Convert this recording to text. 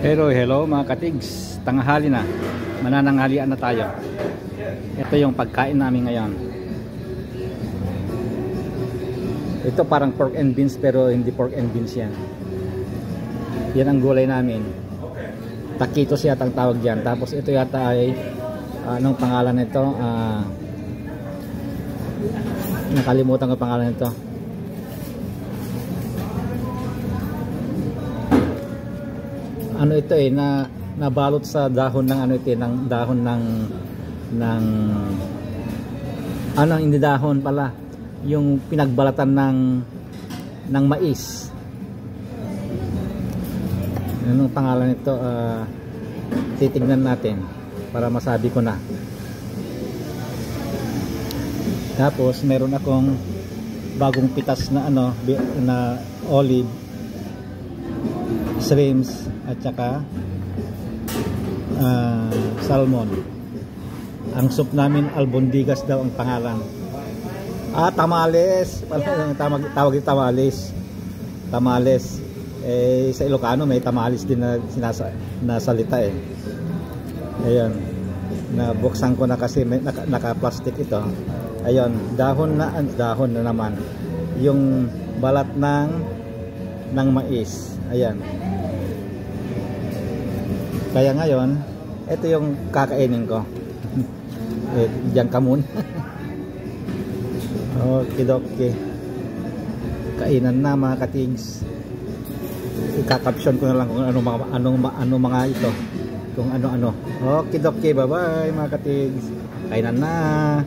Hello mga katigs, tanghali na, manananghalian na tayo. Ito yung pagkain namin ngayon. Ito parang pork and beans pero hindi pork and beans yan. Yan ang gulay namin. Taquitos yata ang tawag dyan. Tapos ito yata ay anong pangalan nito? Nakalimutan ko pangalan nito. Ano ito na nabalot sa dahon ng ng dahon ng hindi dahon pala, yung pinagbalatan ng mais. Anong pangalan nito? Titignan natin para masabi ko na. Tapos meron akong bagong pitas na na olive, shrimps at saka salmon. Ang soup namin albondigas daw ang pangalan. Tamales. Tawag tamales. Tamales. Sa Ilocano may tamales din na salita eh. Ayun. Nabuksan ko na kasi naka-plastic ito. Ayun, dahon na naman. Yung balat ng mais. Ayan. Kaya ngayon, ito yung kakainin ko. Diyan ka muna. Okay. Kainan na mga katigs. Ika-caption ko na lang kung ano mga ito. Kung ano. Okay, bye-bye mga katigs. Kainan na.